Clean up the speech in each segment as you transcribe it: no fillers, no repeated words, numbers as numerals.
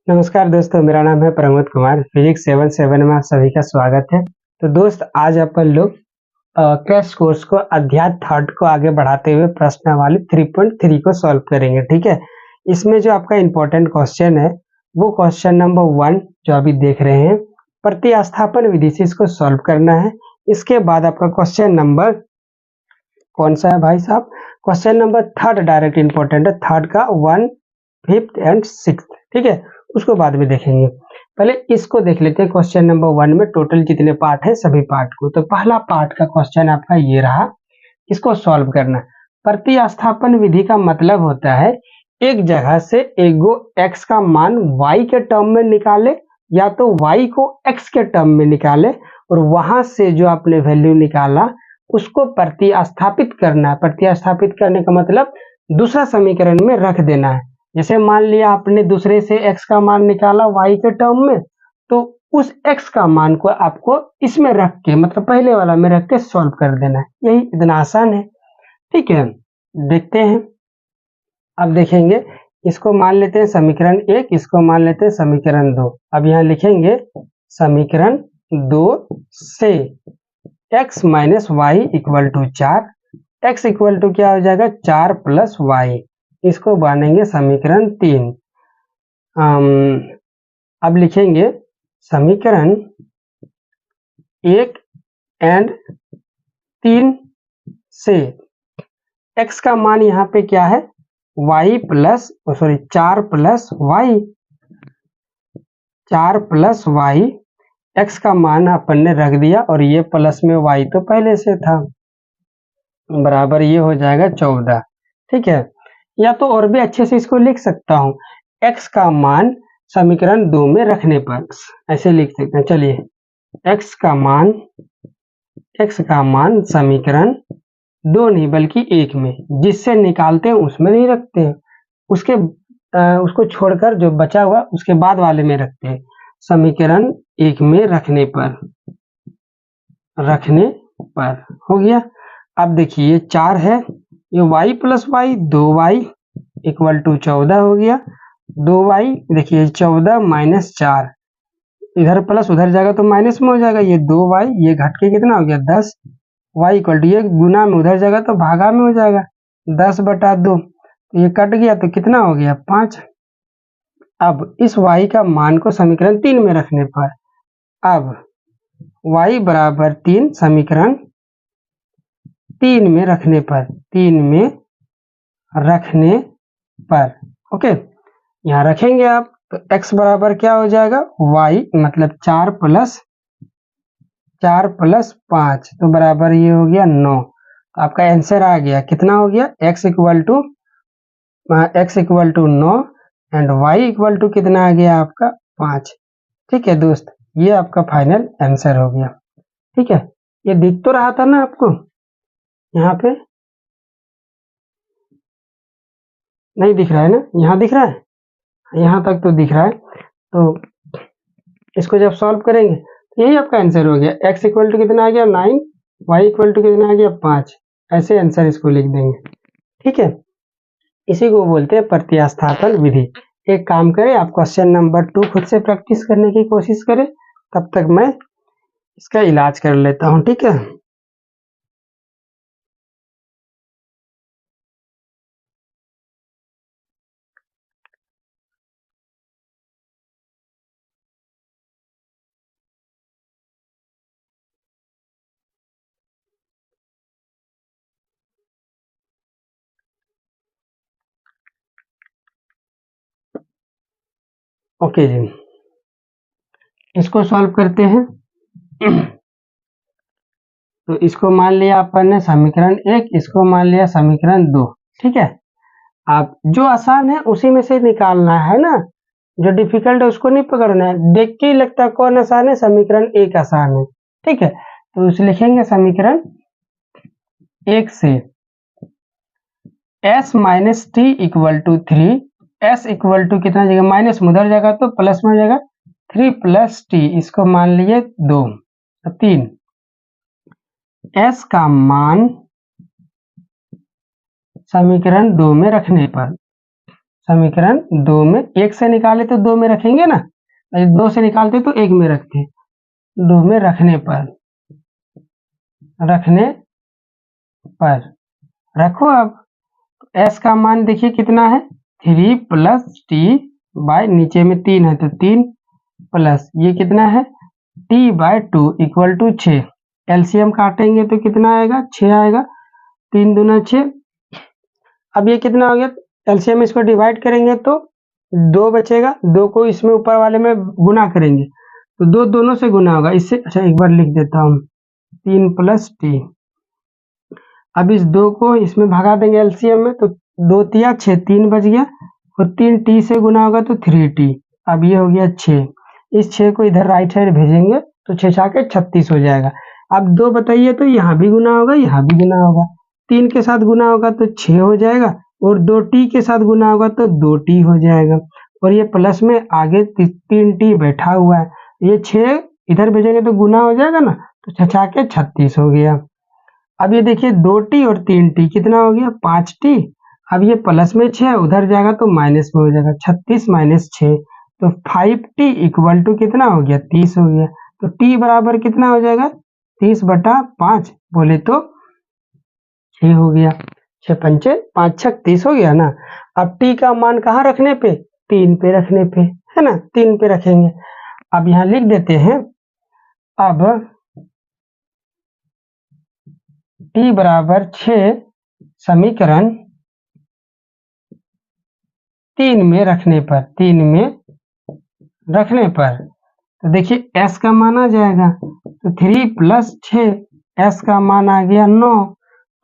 नमस्कार दोस्तों, मेरा नाम है प्रमोद कुमार। फिजिक्स 77 में आप सभी का स्वागत है। तो दोस्त, आज अपन लोग क्रैश कोर्स को अध्याय थर्ड को आगे बढ़ाते हुए प्रश्नावली 3.3 को सॉल्व करेंगे। ठीक है, इसमें जो आपका इम्पोर्टेंट क्वेश्चन है वो क्वेश्चन नंबर 1 जो अभी देख रहे हैं, प्रतिस्थापन विधि से इसको सॉल्व करना है। इसके बाद आपका क्वेश्चन नंबर कौन सा है भाई साहब? Question number third direct important है, थर्ड का 1, 5th एंड 6th। ठीक है, उसको बाद में देखेंगे। पहले इसको देख लेते हैं। क्वेश्चन नंबर 1 में टोटल कितने पार्ट है, सभी पार्ट को। तो पहला पार्ट का क्वेश्चन आपका ये रहा, इसको सॉल्व करना। प्रतिस्थापन विधि का मतलब होता है एक जगह से एगो x का मान y के टर्म में निकाले, या तो y को x के टर्म में निकाले, और वहां से जो आपने वैल्यू निकाला उसको प्रतिस्थापित करना है। प्रतिस्थापित करने का मतलब दूसरा समीकरण में रख देना है। जैसे मान लिया आपने दूसरे से x का मान निकाला y के टर्म में, तो उस x का मान को आपको इसमें रख के, मतलब पहले वाला में रख के सॉल्व कर देना है। यही इतना आसान है। ठीक है, देखते हैं। अब देखेंगे, इसको मान लेते हैं समीकरण 1, इसको मान लेते हैं समीकरण 2। अब यहाँ लिखेंगे समीकरण 2 से x minus y equal to 4, x equal to क्या हो जाएगा 4 प्लस वाई। इसको बनेंगे समीकरण 3। अब लिखेंगे समीकरण 1 एंड 3 से x का मान यहाँ पे क्या है, y plus 4 plus y, 4 plus y. x का मान अपन ने रख दिया और ये प्लस में y तो पहले से था, बराबर ये हो जाएगा 14। ठीक है, या तो और भी अच्छे से इसको लिख सकता हूँ, x का मान समीकरण 2 में रखने पर ऐसे लिख सकते हैं। चलिए, x का मान समीकरण 2 नहीं बल्कि 1 में, जिससे निकालते हैं उसमें नहीं रखते हैं, उसको छोड़कर जो बचा हुआ उसके बाद वाले में रखते हैं। समीकरण 1 में रखने पर हो गया। अब देखिए 4 है, ये y plus y 2y equal to 14 हो गया। 2y देखिए 14 माइनस 4, इधर प्लस उधर जाएगा तो माइनस में हो जाएगा। ये 2y ये घट के कितना हो गया 10, y इक्वल टू ये गुना में उधर जाएगा तो भागा में हो जाएगा 10/2, ये कट गया तो कितना हो गया 5। अब इस y का मान को समीकरण 3 में रखने पर, अब y बराबर 3 समीकरण 3 में रखने पर ओके, यहाँ रखेंगे आप तो x बराबर क्या हो जाएगा, y मतलब 4 प्लस 5 तो बराबर ये हो गया 9। आपका आंसर आ गया, कितना हो गया, x equal to 9 and y equal to कितना आ गया आपका 5। ठीक है दोस्त, ये आपका फाइनल आंसर हो गया। ठीक है, ये दिख तो रहा था ना आपको, यहाँ पे नहीं दिख रहा है ना, यहाँ दिख रहा है, यहाँ तक तो दिख रहा है। तो इसको जब सॉल्व करेंगे तो यही आपका आंसर हो गया, x इक्वल टू कितना आ गया 9, y इक्वल टू कितना आ गया 5। ऐसे आंसर इसको लिख देंगे। ठीक है, इसी को बोलते हैं प्रतिस्थापन विधि। एक काम करें, आप क्वेश्चन नंबर 2 खुद से प्रैक्टिस करने की कोशिश करें, तब तक मैं इसका इलाज कर लेता हूँ। ठीक है, ओके जी, इसको सॉल्व करते हैं। तो इसको मान लिया अपन ने समीकरण 1, इसको मान लिया समीकरण 2। ठीक है, आप जो आसान है उसी में से निकालना है ना, जो डिफिकल्ट है उसको नहीं पकड़ना है। देख के ही लगता है कौन आसान है, समीकरण 1 आसान है। ठीक है, तो उसे लिखेंगे समीकरण 1 से s minus t equal to 3, s equal to कितना जगह माइनस में उधर जाएगा तो प्लस में हो जाएगा 3 प्लस टी, इसको मान लिए 2, 3। s का मान समीकरण 2 में रखने पर, समीकरण 2 में 1 से निकाले तो 2 में रखेंगे ना, 2 से निकालते तो 1 में रखते, 2 में रखने पर रखो। अब s का मान देखिए कितना है 3 प्लस टी बाय नीचे में 3 है तो 3 प्लस ये कितना है t by 2 equal to 6। LCM काटेंगे तो कितना आएगा 6 आएगा, 3 दूना 6। अब ये कितना हो गया, एलसीएम इसको डिवाइड करेंगे तो 2 बचेगा, 2 को इसमें ऊपर वाले में गुना करेंगे तो 2 दोनों से गुना होगा इससे। अच्छा एक बार लिख देता हूँ 3 प्लस टी। अब इस 2 को इसमें भगा देंगे एलसीएम में तो 2 तिया 6, 3 बच गया और 3 टी से गुना होगा तो 3t। अब ये हो गया 6, इस 6 को इधर राइट साइड भेजेंगे तो 6 छाके 36 हो जाएगा। अब 2 बताइए तो यहाँ भी गुना होगा यहाँ भी गुना होगा, 3 के साथ गुना होगा तो 6 हो जाएगा और 2t के साथ गुना होगा तो 2t हो जाएगा और ये प्लस में आगे 3t बैठा हुआ है, ये 6 इधर भेजेंगे तो गुना हो जाएगा ना तो 6 छाके 36 हो गया। अब ये देखिए 2t और 3t कितना हो गया 5t। अब ये प्लस में 6 उधर जाएगा तो माइनस में हो जाएगा, 36 माइनस 6 तो 5t इक्वल टू कितना हो गया 30 हो गया। तो t बराबर कितना हो जाएगा 30/5 बोले तो 6 हो गया, 6 पंचे 5 छक 30 हो गया ना। अब t का मान कहाँ रखने पे 3 पे रखने पे है ना, 3 पे रखेंगे। अब यहाँ लिख देते हैं अब t बराबर 6 समीकरण 3 में रखने पर तो देखिए s का मान आ जाएगा तो 3 प्लस 6 s का मान आ गया 9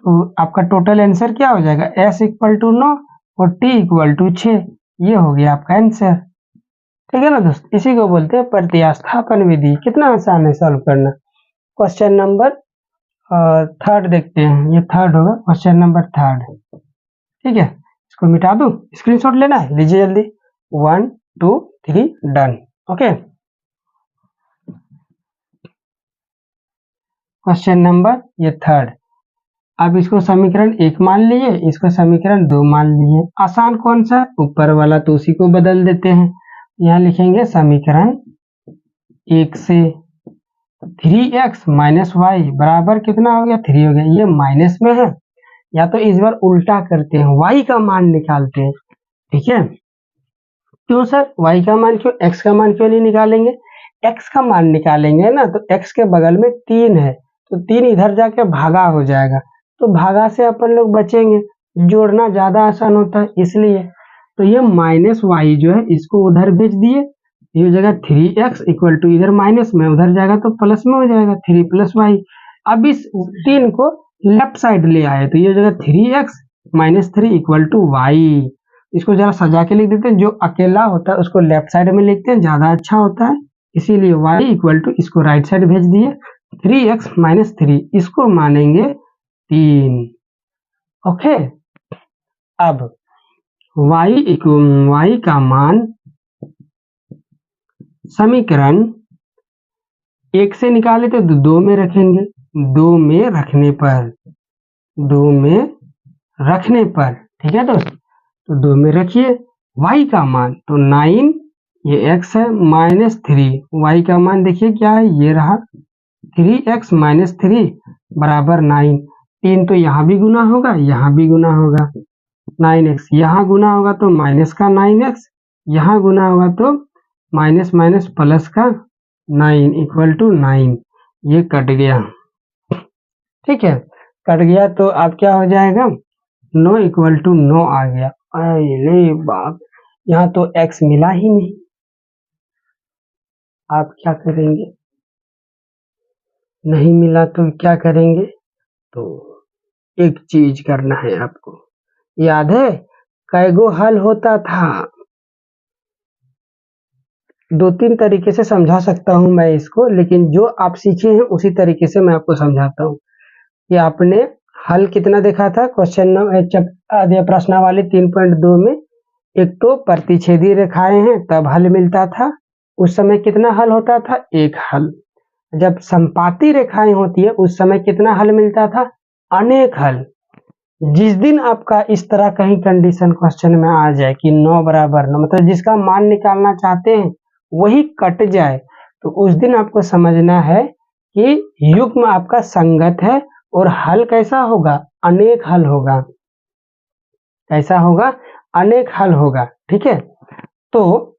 तो आपका टोटल आंसर क्या हो जाएगा s इक्वल टू 9 और t इक्वल टू 6। ये हो गया आपका आंसर। ठीक है ना दोस्त, इसी को बोलते हैं प्रतिस्थापन विधि। कितना आसान है सॉल्व करना। क्वेश्चन नंबर 3 देखते हैं, ये 3 होगा क्वेश्चन नंबर 3। ठीक है इसको मिटा दूं, स्क्रीनशॉट लेना है लीजिए जल्दी, 1 2 3 डन। ओके क्वेश्चन नंबर ये 3। अब इसको समीकरण 1 मान लिए, इसको समीकरण 2 मान लिए। आसान कौन सा ऊपर वाला तो उसी को बदल देते हैं। यहाँ लिखेंगे समीकरण 1 से 3x माइनस वाई बराबर कितना हो गया 3 हो गया। ये माइनस में है, या तो इस बार उल्टा करते हैं y का मान निकालते हैं। ठीक है क्यों सर y का मान क्यों, x का मान क्यों नहीं निकालेंगे। x का मान निकालेंगे ना तो x के बगल में 3 है तो 3 इधर जाके भागा हो जाएगा तो भागा से अपन लोग बचेंगे, जोड़ना ज्यादा आसान होता है इसलिए। तो ये माइनस वाई जो है इसको उधर भेज दिए, ये हो जाएगा 3x इक्वल टू इधर माइनस में उधर जाएगा तो प्लस में हो जाएगा 3 प्लस वाई। अब इस 3 को लेफ्ट साइड ले आए तो ये हो जाएगा 3x minus 3 equal to Y. इसको जरा सजा के लिख देते हैं, जो अकेला होता है उसको लेफ्ट साइड में लिखते हैं ज्यादा अच्छा होता है, इसीलिए y इक्वल टू इसको राइट साइड भेज दिए 3x माइनस 3 इसको मानेंगे 3। ओके अब y का मान समीकरण 1 से निकाले तो 2 में रखेंगे, 2 में रखने पर ठीक है दोस्त। तो 2 में रखिए y का मान तो 9 ये x है माइनस 3 y का मान देखिए क्या है ये रहा 3x माइनस 3 बराबर 9। 3 तो यहाँ भी गुना होगा यहाँ भी गुना होगा, 9x यहाँ गुना होगा तो माइनस का 9x यहाँ गुना होगा तो माइनस माइनस प्लस का 9 इक्वल टू 9। ये कट गया। ठीक है कट गया तो अब क्या हो जाएगा 9 इक्वल टू 9 आ गया। अरे बाप यहाँ तो x मिला ही नहीं, आप क्या करेंगे, नहीं मिला तो क्या करेंगे। तो एक चीज करना है आपको, याद है कैगो हल होता था। 2-3 तरीके से समझा सकता हूं मैं इसको, लेकिन जो आप सीखे हैं उसी तरीके से मैं आपको समझाता हूं। कि आपने हल कितना देखा था क्वेश्चन नंबर प्रश्नावली 3.2 में, एक तो प्रतिच्छेदी रेखाएं हैं तब हल मिलता था, उस समय कितना हल होता था एक हल। जब संपाती रेखाएं होती है उस समय कितना हल मिलता था अनेक हल। जिस दिन आपका इस तरह कहीं कंडीशन क्वेश्चन में आ जाए कि 9 बराबर 9, मतलब जिसका मान निकालना चाहते हैं वही कट जाए, तो उस दिन आपको समझना है कि युग्म आपका संगत है और हल कैसा होगा, अनेक हल होगा। कैसा होगा, अनेक हल होगा। ठीक है, तो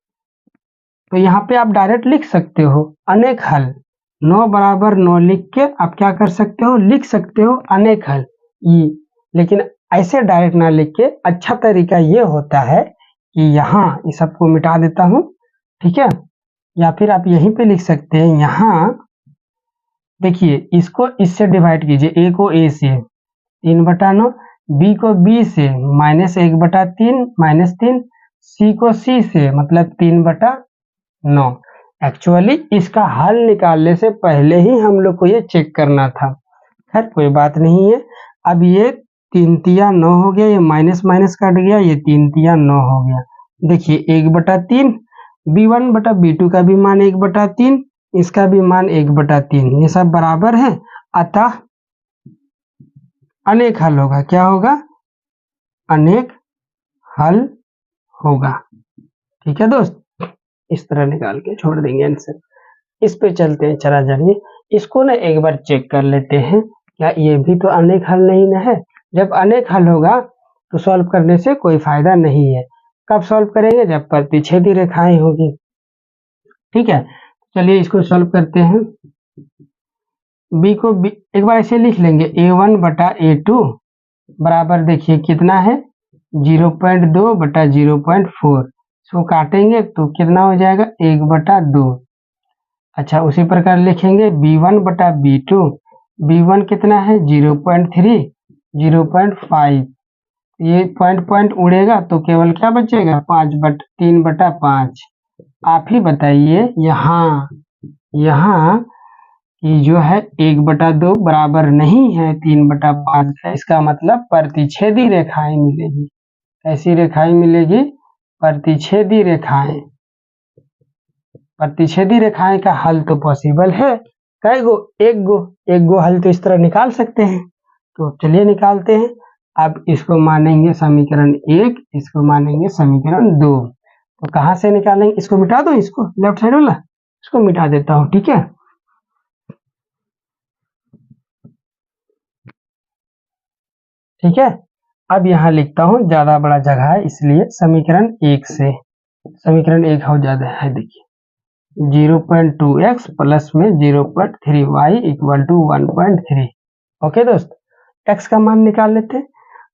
यहाँ पे आप डायरेक्ट लिख सकते हो अनेक हल, 9 बराबर 9 लिख के आप क्या कर सकते हो, लिख सकते हो अनेक हल ये। लेकिन ऐसे डायरेक्ट ना लिख के अच्छा तरीका ये होता है कि यहाँ इस सबको मिटा देता हूँ, ठीक है, या फिर आप यहीं पे लिख सकते हैं। यहाँ देखिए इसको इससे डिवाइड कीजिए, ए को ए से 3/9, बी को बी से -1/3 -3, सी को सी से मतलब 3/9। एक्चुअली इसका हल निकालने से पहले ही हम लोग को ये चेक करना था। खैर कोई बात नहीं है। अब ये 3 तिया 9 हो गया, ये माइनस माइनस कट गया, ये 3 तिया 9 हो गया। देखिए 1/3, b1/b2 का भी मान 1/3, इसका भी मान 1/3, ये सब बराबर है, अतः अनेक हल होगा। क्या होगा, अनेक हल होगा। ठीक है दोस्त, इस तरह निकाल के छोड़ देंगे आंसर। इस पे चलते हैं, चला जाइए इसको ना एक बार चेक कर लेते हैं, क्या ये भी तो अनेक हल नहीं ना है। जब अनेक हल होगा तो सॉल्व करने से कोई फायदा नहीं है। कब सॉल्व करेंगे, जब प्रतिच्छेदी रेखाएं होगी। ठीक है, चलिए इसको सॉल्व करते हैं। बी को बी एक बार ऐसे लिख लेंगे, a1/a2 बराबर देखिए कितना है, 0.2/0.4। इसको काटेंगे तो कितना हो जाएगा, 1/2। अच्छा उसी प्रकार लिखेंगे b1/b2, b1 कितना है 0.3, 0.5, ये पॉइंट उड़ेगा तो केवल क्या बचेगा, 3/5। आप ही बताइए यहाँ कि जो है 1/2 बराबर नहीं है 3/5 का, इसका मतलब प्रतिच्छेदी रेखाएं मिलेगी। ऐसी रेखाएं मिलेगी, प्रतिच्छेदी रेखाएं। प्रतिच्छेदी रेखाएं का हल तो पॉसिबल है, कई गो, एक गो हल तो इस तरह निकाल सकते हैं। तो चलिए निकालते हैं। अब इसको मानेंगे समीकरण 1, इसको मानेंगे समीकरण 2। तो कहाँ से निकालेंगे, इसको मिटा दो, इसको लेफ्ट साइड वाला इसको मिटा देता हूँ। ठीक है, ठीक है, अब यहाँ लिखता हूँ, ज्यादा बड़ा जगह है इसलिए समीकरण 1 से, समीकरण 1 हो ज्यादा है। देखिए 0.2x प्लस में 0.3y इक्वल टू 1.3। ओके दोस्त, x का मान निकाल लेते हैं।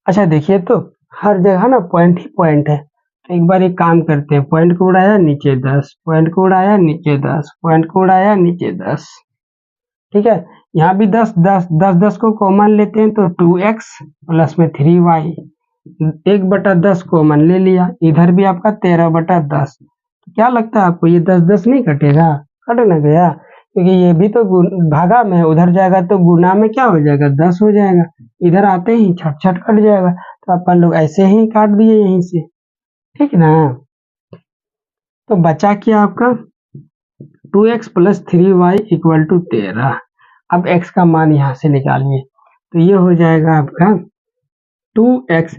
अच्छा देखिए, तो हर जगह ना पॉइंट ही पॉइंट है, तो एक बार एक काम करते हैं, पॉइंट को उड़ाया नीचे 10, पॉइंट को उड़ाया नीचे 10, पॉइंट को उड़ाया नीचे 10। ठीक है, यहाँ भी 10 10 10 10 को कॉमन लेते हैं तो 2x प्लस में 3y, 1/10 कॉमन ले लिया, इधर भी आपका 13/10। क्या लगता है आपको, ये 10 10 नहीं कटेगा, कट ना गया, क्योंकि ये भी तो भागा में है, उधर जाएगा तो गुना में क्या हो जाएगा, 10 हो जाएगा, इधर आते ही छट छट कट जाएगा। तो अपन लोग ऐसे ही काट दिए यहीं से, ठीक ना। तो बचा क्या आपका, 2x plus 3y equal to 13। अब x का मान यहाँ से निकालिए, तो ये हो जाएगा आपका 2x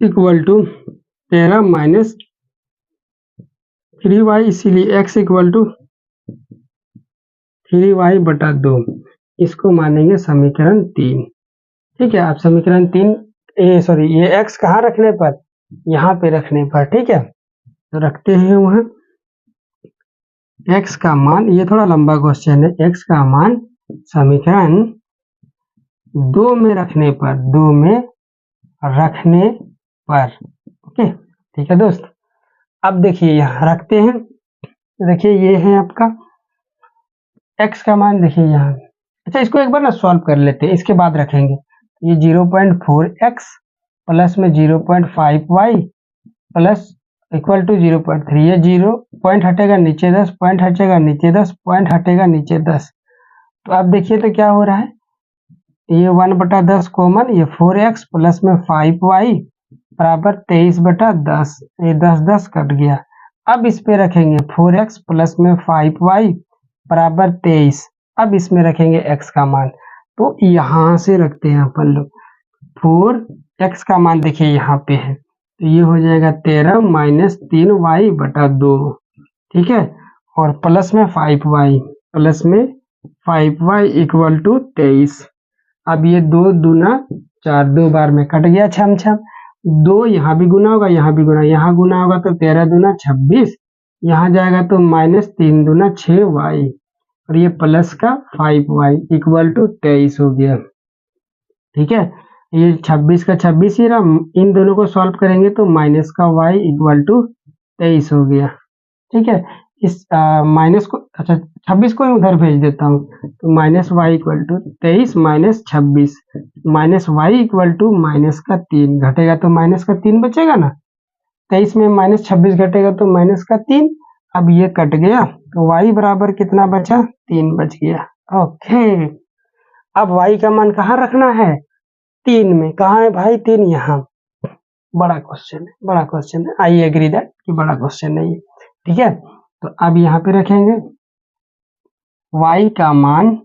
equal to 13 minus 3y, इसीलिए x इक्वल टू 3y/2। इसको मानेंगे समीकरण 3। ठीक है, आप समीकरण 3 ये x कहाँ रखने पर, यहाँ पे रखने पर। ठीक है, तो रखते हैं वहाँ x का मान, ये थोड़ा लंबा क्वेश्चन है, x का मान समीकरण 2 में रखने पर, 2 में रखने पर। ओके, ठीक है दोस्त, अब देखिए यहाँ रखते हैं, देखिए ये है आपका x का मान, देखिए यहाँ। अच्छा इसको एक बार ना सॉल्व कर लेते हैं, इसके बाद रखेंगे। ये 0.4x प्लस में 0.5y प्लस इक्वल टू 0.3, ये 0 पॉइंट हटेगा नीचे 10, पॉइंट हटेगा नीचे 10, पॉइंट हटेगा नीचे 10। तो अब देखिए तो क्या हो रहा है, ये 1/10 कॉमन, ये 4x प्लस में 5y बराबर 23/10, ये 10 10 कट गया। अब इस पे रखेंगे 4x प्लस में 5y बराबर 23। अब इसमें रखेंगे x का मान, तो यहाँ से रखते हैं अपन लोग, 4x का मान देखिए यहाँ पे है, तो ये हो जाएगा 13 माइनस 3y बटा 2, ठीक है, और प्लस में 5y इक्वल टू 23। अब ये 2 दूना 4, 2 बार में कट गया छम छम, 2 यहाँ भी गुना होगा, यहाँ भी गुना, यहाँ गुना होगा तो 13 दूना 26, यहाँ जाएगा तो माइनस 3 दूना 6y, और ये प्लस का 5y इक्वल टू 23 हो गया, ठीक है। ये 26 का 26 ही रहा, इन दोनों को सॉल्व करेंगे तो माइनस का y इक्वल टू 23 हो गया, ठीक है। इस माइनस को, अच्छा 26 को उधर भेज देता हूँ, तो minus y equal to 23 minus 26, minus y equal to minus का 3, घटेगा तो माइनस का 3 बचेगा ना, 23 में माइनस 26 घटेगा तो माइनस का 3, अब ये कट गया तो y बराबर कितना बचा, 3 बच गया, ओके। अब y का मान कहाँ रखना है, 3 में, कहाँ है भाई 3, यहाँ, बड़ा क्वेश्चन है, आई एग्री दैट कि बड़ा क्वेश्चन है ये, ठीक है। तो अब यहाँ पे रखेंगे y का मान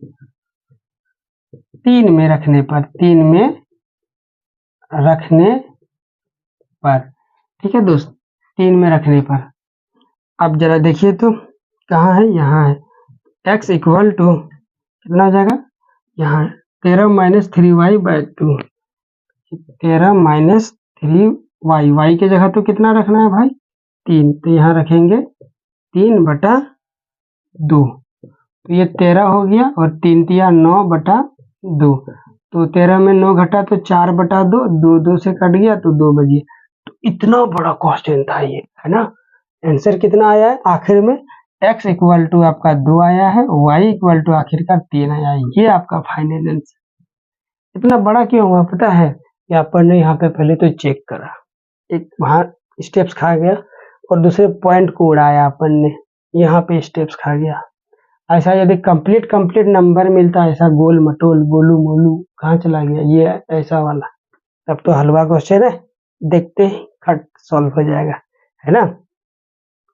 3 में रखने पर, ठीक है दोस्त, 3 में रखने पर, अब जरा देखिए तो कहाँ है, यहाँ है, x इक्वल टू कितना हो जाएगा, यहाँ 13 minus 3y by 2, 13 minus 3y, y की जगह तो कितना रखना है भाई, 3, तो यहाँ रखेंगे 3 बटा 2, तो ये 13 हो गया, और 3 तिया 9 बटा 2, तो 13 में 9 घटा तो 4 बटा 2, 2 2 से कट गया तो 2 बच गया। तो इतना बड़ा क्वेश्चन था ये, है ना। आंसर कितना आया है आखिर में, x इक्वल टू आपका 2 आया है, y इक्वल टू आखिरकार 3 आया है, ये आपका फाइनल आंसर। इतना बड़ा क्यों हुआ पता है, कि अपन ने यहाँ पे पहले तो चेक करा, एक वहाँ स्टेप्स खा गया, और दूसरे पॉइंट को उड़ाया अपन ने, यहाँ पे स्टेप्स खा गया। ऐसा यदि कंप्लीट नंबर मिलता है, ऐसा गोल मटोल गोलू मोलू कहाँ चला गया, ये ऐसा वाला, तब तो हलवा क्वेश्चन है, देखते ही खट सॉल्व हो जाएगा, है ना।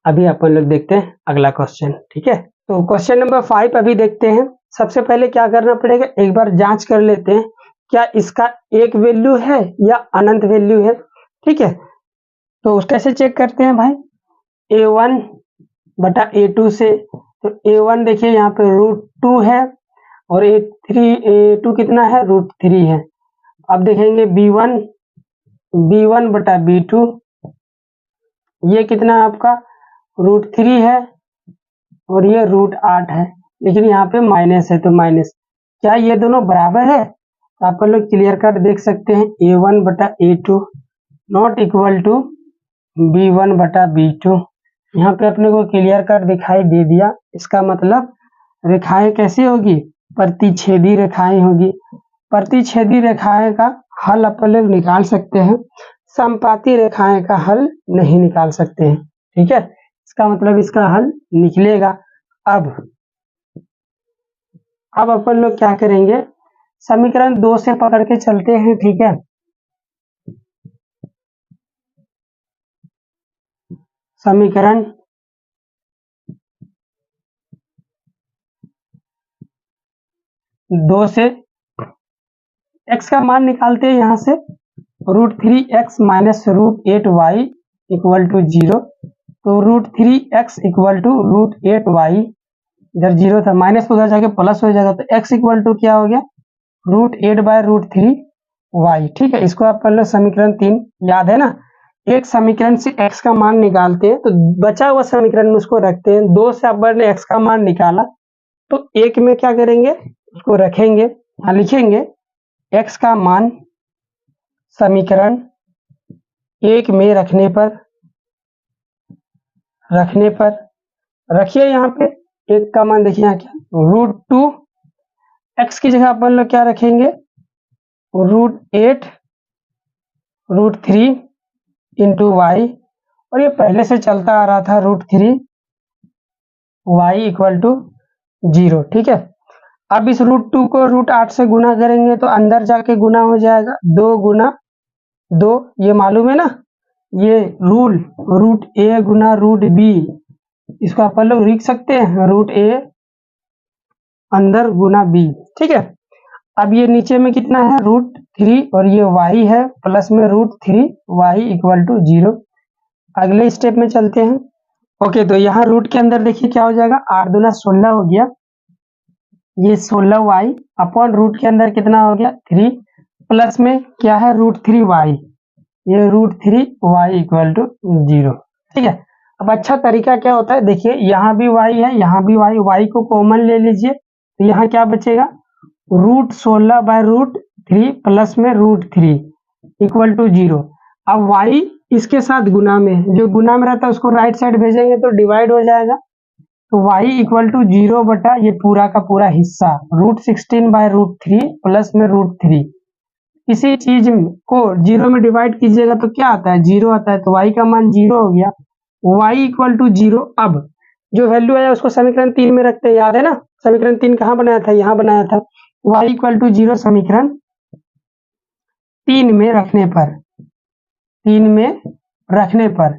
अभी अपन लोग देखते हैं अगला क्वेश्चन, ठीक है। तो क्वेश्चन नंबर 5 अभी देखते हैं। सबसे पहले क्या करना पड़ेगा, एक बार जांच कर लेते हैं क्या इसका एक वैल्यू है या अनंत वैल्यू है, ठीक है। तो कैसे चेक करते हैं भाई, a1 बटा a2 से, तो a1 देखिए यहाँ पे √2 है, और a2 कितना है, √3 है। अब देखेंगे b1 बटा b2, ये कितना है आपका, √3 है, और ये √8 है, लेकिन यहाँ पे माइनस है, तो माइनस, क्या ये दोनों बराबर है, तो आप लोग क्लियर कट देख सकते हैं, a1 बटा a2 not equal to b1 बटा b2, यहाँ पे अपने को क्लियर कट दिखाई दे दिया। इसका मतलब रेखाएं कैसी होगी, प्रतिच्छेदी रेखाएं होगी। प्रतिच्छेदी रेखाएं का हल अपन लोग निकाल सकते हैं, समपाती रेखाएं का हल नहीं निकाल सकते हैं, ठीक है। इसका मतलब इसका हल निकलेगा। अब अपन लोग क्या करेंगे, समीकरण 2 से पकड़ के चलते हैं, ठीक है। समीकरण 2 से x का मान निकालते हैं, यहाँ से √3x minus √8y equal to 0, तो √3x इक्वल टू √8y, इधर 0 था, माइनस उधर जाके प्लस हो जाएगा, तो x इक्वल टू क्या हो गया, √8 बाय √3y, ठीक है। इसको आप लोग समीकरण 3 याद है ना, एक समीकरण से x का मान निकालते हैं, तो बचा हुआ समीकरण में उसको रखते हैं। 2 से अपन ने x का मान निकाला, तो एक में क्या करेंगे, उसको रखेंगे, यहाँ लिखेंगे x का मान समीकरण 1 में रखने पर रखिए, यहाँ पे एक का मान देखिए यहाँ क्या, √2, x की जगह अपन लोग क्या रखेंगे, √8 √3 इंटू y, और ये पहले से चलता आ रहा था √3 y इक्वल टू 0, ठीक है। अब इस √2 को √8 से गुना करेंगे, तो अंदर जाके गुना हो जाएगा, 2 गुना 2, ये मालूम है ना, ये रूल √a गुना √b, इसको अपन लोग लिख सकते हैं, √a अंदर गुना b, ठीक है। अब ये नीचे में कितना है, 3 और ये y है प्लस में √3 y इक्वल टू 0। अगले स्टेप में चलते हैं। ओके, तो यहाँ रूट के अंदर देखिए क्या हो जाएगा, 8 दूना 16 हो गया, ये 16y अपॉन रूट के अंदर कितना हो गया 3 प्लस में क्या है √3y, ये √3y इक्वल टू 0। ठीक है, अब अच्छा तरीका क्या होता है, देखिए यहाँ भी y है, यहाँ भी y को कॉमन ले लीजिए, तो यहाँ क्या बचेगा √16/√3 प्लस में √3 इक्वल टू 0। अब y इसके साथ गुना में, जो गुना में रहता है उसको राइट साइड भेजेंगे तो डिवाइड हो जाएगा, तो y इक्वल टू 0 बटा ये पूरा का पूरा हिस्सा √16/√3 प्लस में √3। किसी चीज को 0 में डिवाइड कीजिएगा तो क्या आता है 0 आता है, तो y का मान 0 हो गया, y इक्वल टू 0। अब जो वैल्यू आया उसको समीकरण 3 में रखते हैं, याद है ना, समीकरण 3 कहाँ बनाया था, यहाँ बनाया था। y इक्वल टू 0 समीकरण 3 में रखने पर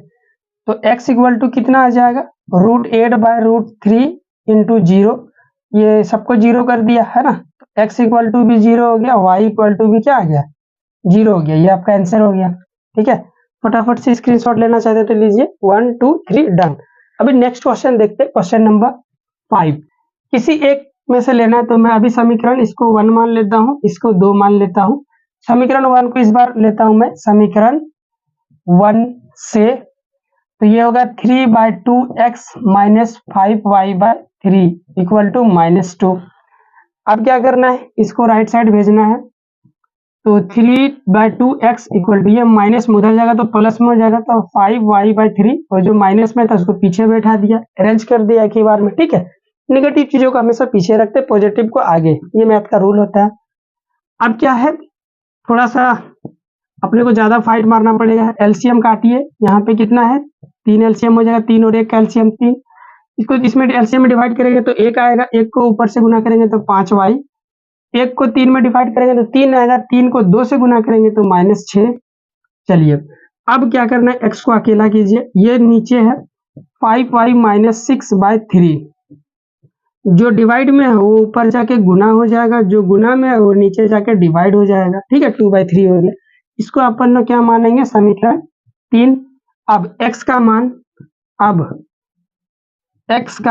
तो x इक्वल टू कितना आ जाएगा √8/√3 इंटू 0, ये सबको 0 कर दिया है ना, तो x इक्वल टू भी 0 हो गया, y इक्वल टू भी क्या आ गया 0 हो गया, ये आपका आंसर हो गया। ठीक है, फटाफट से स्क्रीनशॉट लेना चाहते तो लीजिए, 1 2 3 डन। अभी नेक्स्ट क्वेश्चन देखते हैं, क्वेश्चन नंबर 5। किसी एक में से लेना है, तो मैं अभी समीकरण इसको 1 मान लेता हूँ, इसको 2 मान लेता हूँ। समीकरण 1 को इस बार लेता हूँ मैं, समीकरण 1 से, तो ये होगा 3/2x minus 5y/3 equal to -2। अब क्या करना है, इसको राइट साइड भेजना है, तो 3/2x इक्वल टू, ये माइनस में उधर जाएगा तो प्लस में हो जाएगा, तो 5y/3, और जो माइनस में था उसको पीछे बैठा दिया, अरेंज कर दिया एक ही बार में। ठीक है, नेगेटिव चीजों को हमेशा पीछे रखते, पॉजिटिव को आगे, ये मैथ का रूल होता है। अब क्या है, थोड़ा सा अपने को ज्यादा फाइट मारना पड़ेगा, एलसीएम काटिए, यहाँ पे कितना है 3 एलसीएम हो जाएगा, 3 और 1 का एलसीएम 3, इसको इसमें एलसीएम में डिवाइड करेंगे तो 1 आएगा, 1 को ऊपर से गुना करेंगे तो 5y, 1 को 3 में डिवाइड करेंगे तो 3 आएगा, 3 को 2 से गुना करेंगे तो -6। चलिए अब क्या करना है, x को अकेला कीजिए, ये नीचे है 5y - 6/3, जो डिवाइड में है वो ऊपर जाके गुना हो जाएगा, जो गुना में है वो नीचे जाके डिवाइड हो जाएगा। ठीक है, 2/3 हो गया, इसको अपन लोग क्या मानेंगे समीकरण 3। अब x का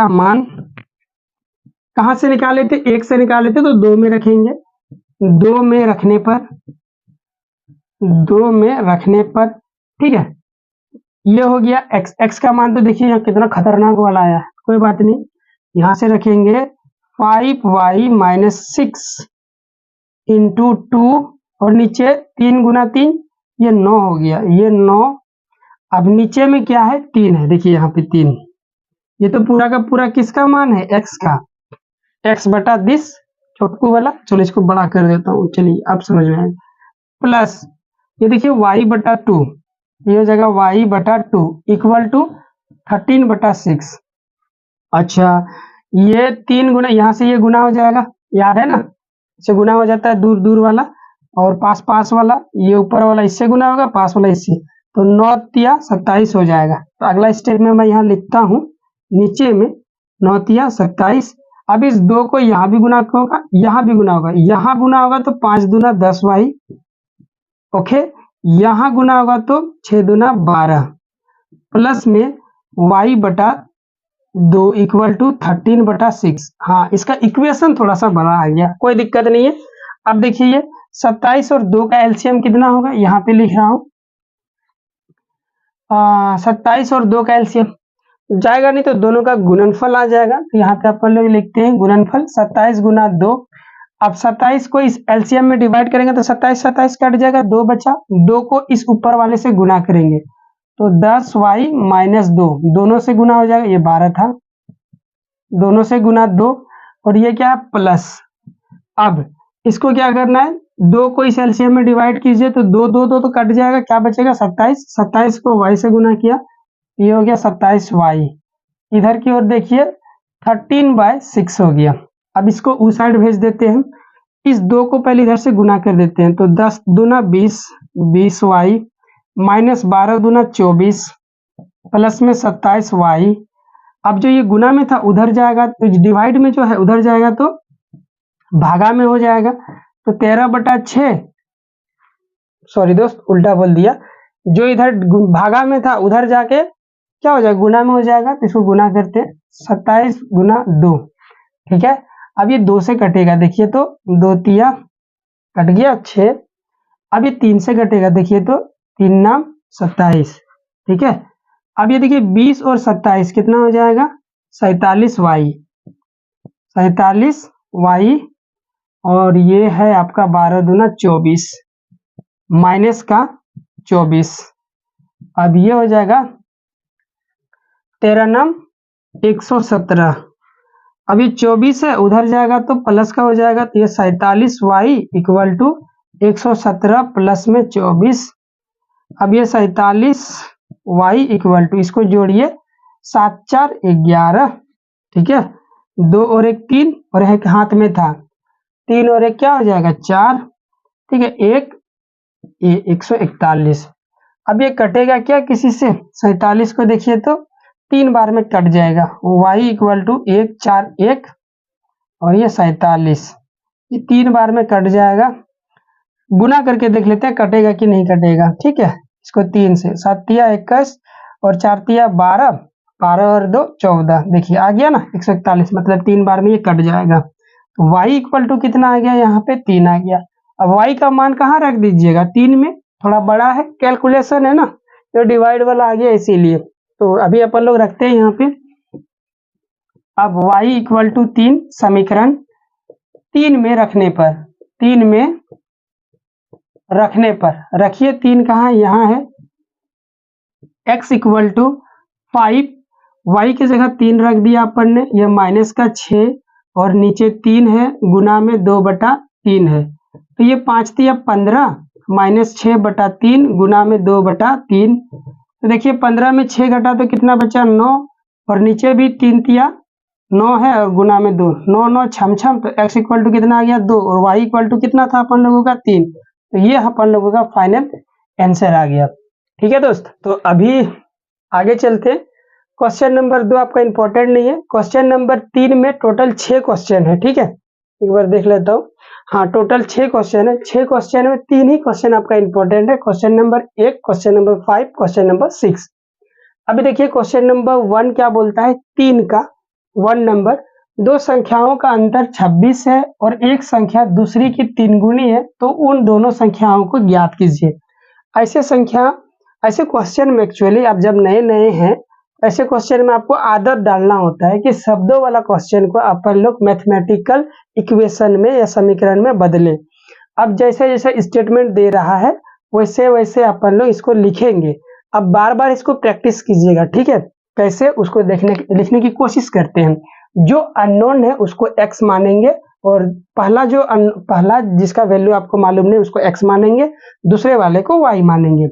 मान कहां से निकाले थे, 1 से निकाले थे, तो 2 में रखेंगे, 2 में रखने पर ठीक है, ये हो गया x का मान। तो देखिए यहाँ कितना खतरनाक वाला आया है, कोई बात नहीं, यहां से रखेंगे 5y - 6 इंटू 2, और नीचे 3 गुना 3, ये 9 हो गया, ये 9। अब नीचे में क्या है 3 है, देखिए यहाँ पे 3, ये तो पूरा का पूरा किसका मान है x का, x बटा दिस छोटकू वाला, चलो इसको बड़ा कर देता हूँ, चलिए अब समझ में आएगा, प्लस ये देखिए y/2, ये हो जाएगा y/2 इक्वल टू 13/6। अच्छा, ये 3 गुना, यहाँ से ये गुना हो जाएगा, याद है ना, इससे गुना हो जाता है दूर दूर वाला, और पास पास वाला, ये ऊपर वाला इससे गुना होगा, पास वाला इससे, तो 9 तिया 27 हो जाएगा। तो अगला स्टेप में मैं यहाँ लिखता हूँ, नीचे में 9 तिया 27। अब इस 2 को यहाँ भी गुना होगा, यहाँ भी गुना होगा, यहाँ गुना होगा तो 5 दूना 10y, ओके, यहाँ गुना होगा तो 6 दूना 12, प्लस में y/2 इक्वल टू 13/6। हाँ, इसका इक्वेशन थोड़ा सा बड़ा आ गया, कोई दिक्कत नहीं है। अब देखिए 27 और 2 का एलसीएम कितना होगा, यहाँ पे लिख रहा हूँ, 27 और 2 का एलसीएम जाएगा नहीं तो दोनों का गुणनफल आ जाएगा, तो यहाँ पे अपन लोग लिखते हैं गुणनफल 27 गुना 2। अब 27 को इस एलसीएम में डिवाइड करेंगे तो 27 कट जाएगा, 2 बचा, 2 को इस ऊपर वाले से गुना करेंगे तो 10y - 2, दोनों से गुना हो जाएगा, ये 12 था, दोनों से गुना 2, और ये क्या है प्लस। अब इसको क्या करना है, 2 को इस एलसीएम में डिवाइड कीजिए तो 2 2 2 तो कट जाएगा, क्या बचेगा 27, 27 को y से गुना किया, ये हो गया 27y, इधर की ओर देखिए 13/6 हो गया। अब इसको उस साइड भेज देते हैं, इस 2 को पहले इधर से गुना कर देते हैं, तो 10 दूना 20, 20y माइनस 12 दूना 24 प्लस में 27y। अब जो ये गुना में था उधर जाएगा, तो डिवाइड में जो है उधर जाएगा तो भागा में हो जाएगा, तो 13/6 सॉरी दोस्त, उल्टा बोल दिया। जो इधर भागा में था उधर जाके क्या हो जाएगा, गुना में हो जाएगा। तो इसको गुना करते हैं, 27 गुना 2, ठीक है। अब ये 2 से कटेगा, देखिए तो 2 तिया कट गया 6। अब ये 3 से कटेगा, देखिए तो 3 नाम 27, ठीक है। अब ये देखिए 20 और 27 कितना हो जाएगा, 47y, 47y। और ये है आपका 12 दूना 24 माइनस का 24। अब ये हो जाएगा 13 नाम 117। अब ये 24 है, उधर जाएगा तो प्लस का हो जाएगा, तो ये 47y इक्वल टू 117 प्लस में 24। अब ये 47y इक्वल टू, इसको जोड़िए, 7 4 11, ठीक है। 2 और 1 3 और 1 हाथ में था, 3 और 1 क्या हो जाएगा 4, ठीक है। 141। अब ये कटेगा क्या किसी से, 47 को देखिए तो 3 बार में कट जाएगा, y इक्वल टू 1 4 1 और ये 47, ये 3 बार में कट जाएगा। गुना करके देख लेते हैं कटेगा कि नहीं कटेगा, ठीक है। इसको 3 से, 7 तिया 21 और 4 तिया 12, 12 और 2 14, देखिए आ गया ना 141, मतलब 3 बार में ये कट जाएगा। तो y इक्वल टू कितना आ गया, यहाँ पे 3 आ गया। अब y का मान कहाँ रख दीजिएगा, 3 में, थोड़ा बड़ा है, कैलकुलेशन है ना, तो डिवाइड वाला आ गया इसीलिए। तो अभी अपन लोग रखते हैं यहाँ पे। अब y इक्वल टू 3 समीकरण 3 में रखने पर, 3 में रखने पर रखिए, 3 कहाँ यहाँ है, x इक्वल टू 5, y की जगह 3 रख दिया अपन ने, यह माइनस का 6 और नीचे 3 है, गुना में 2/3 है, तो ये 5 तिया 15 माइनस 6/3 गुना में 2/3। तो देखिए 15 में 6 घटा तो कितना बचा 9, और नीचे भी 3 तिया 9 है और गुना में 2, 9 9 छम छम, तो x इक्वल टू कितना आ गया 2 और y इक्वल टू कितना था अपन लोगों का 3। तो ये अपन लोगों का फाइनल आंसर आ गया, ठीक है दोस्त। तो अभी आगे चलते हैं। क्वेश्चन नंबर 2 आपका इंपॉर्टेंट नहीं है, क्वेश्चन नंबर 3 में टोटल 6 क्वेश्चन है, ठीक है। एक बार देख लेता हूँ, हाँ टोटल 6 क्वेश्चन है, 6 क्वेश्चन में 3 ही क्वेश्चन आपका इंपॉर्टेंट है, question number 1, question number 5, question number 6। अभी देखिए क्वेश्चन नंबर 1 क्या बोलता है, 3 का 1 नंबर, दो संख्याओं का अंतर 26 है और एक संख्या दूसरी की 3 गुनी है, तो उन दोनों संख्याओं को ज्ञात कीजिए। ऐसे क्वेश्चन में एक्चुअली आप जब नए नए हैं, ऐसे क्वेश्चन में आपको आदत डालना होता है कि शब्दों वाला क्वेश्चन को अपन लोग मैथमेटिकल इक्वेशन में या समीकरण में बदलें। अब जैसे जैसे स्टेटमेंट दे रहा है वैसे वैसे अपन लोग इसको लिखेंगे। अब बार बार इसको प्रैक्टिस कीजिएगा, ठीक है। कैसे, उसको लिखने की कोशिश करते हैं। जो अननोन है उसको x मानेंगे, और पहला जिसका वैल्यू आपको मालूम नहीं उसको x मानेंगे, दूसरे वाले को y मानेंगे।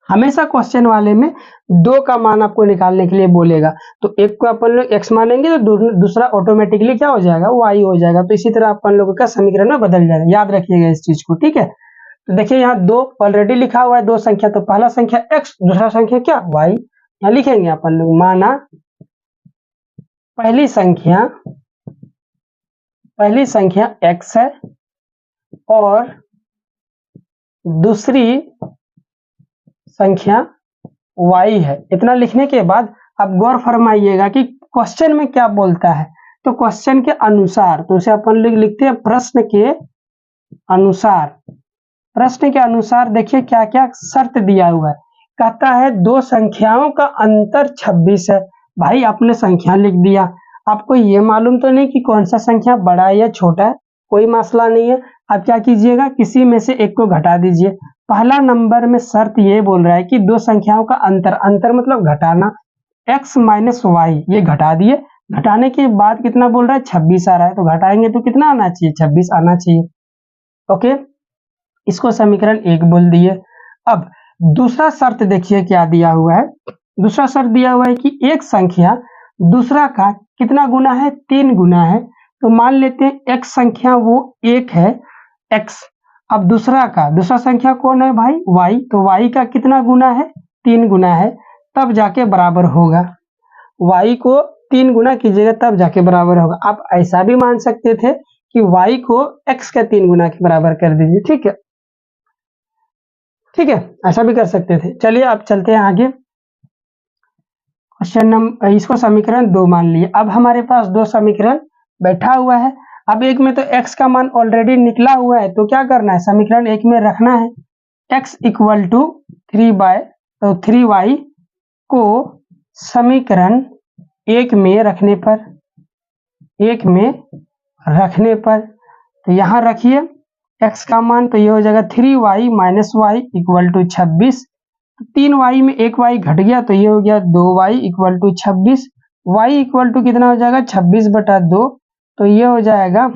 हमेशा क्वेश्चन वाले में 2 का मान आपको निकालने के लिए बोलेगा, तो एक को अपन लोग x मानेंगे तो दूसरा ऑटोमेटिकली क्या हो जाएगा, y हो जाएगा। तो इसी तरह अपन लोगों का समीकरण में बदल जाएगा, याद रखिएगा इस चीज को, ठीक है। तो देखिए यहाँ 2 ऑलरेडी लिखा हुआ है, 2 संख्या, तो पहला संख्या x, दूसरा संख्या क्या y, यहाँ लिखेंगे अपन लोग, माना पहली संख्या x है और दूसरी संख्या y है। इतना लिखने के बाद अब गौर फरमाइएगा कि क्वेश्चन में क्या बोलता है। तो क्वेश्चन के अनुसार, तो उसे अपन लोग लिखते हैं प्रश्न के अनुसार। प्रश्न के अनुसार देखिए क्या क्या शर्त दिया हुआ है। कहता है दो संख्याओं का अंतर 26 है। भाई आपने संख्या लिख दिया, आपको ये मालूम तो नहीं कि कौन सा संख्या बड़ा है या छोटा है, कोई मसला नहीं है। आप क्या कीजिएगा, किसी में से एक को घटा दीजिए। पहला नंबर में शर्त ये बोल रहा है कि दो संख्याओं का अंतर मतलब घटाना, x माइनस वाई, ये घटा दिए। घटाने के बाद कितना बोल रहा है, 26 आ रहा है, तो घटाएंगे तो कितना आना चाहिए, 26 आना चाहिए। ओके, इसको समीकरण 1 बोल दिए। अब दूसरा शर्त देखिए क्या दिया हुआ है। दूसरा शर्त दिया हुआ है कि एक संख्या दूसरा का कितना गुना है, 3 गुना है। तो मान लेते हैं x संख्या वो 1 है, x। अब दूसरा संख्या कौन है भाई, y, तो y का कितना गुना है, 3 गुना है, तब जाके बराबर होगा। y को 3 गुना कीजिएगा तब जाके बराबर होगा। आप ऐसा भी मान सकते थे कि y को x के 3 गुना के बराबर कर दीजिए, ठीक है। ठीक है, ऐसा भी कर सकते थे। चलिए अब चलते हैं आगे। क्वेश्चन नंबर, इसको समीकरण 2 मान लिए। अब हमारे पास दो समीकरण बैठा हुआ है। अब एक में तो x का मान ऑलरेडी निकला हुआ है, तो क्या करना है, समीकरण एक में रखना है। x इक्वल टू 3y को समीकरण एक में रखने पर तो यहाँ रखिए x का मान, तो ये हो जाएगा 3y minus y equal to 26। 3y में एक y घट गया तो ये हो गया 2y equal to 26। y equal to कितना हो जाएगा 26/2, तो ये हो जाएगा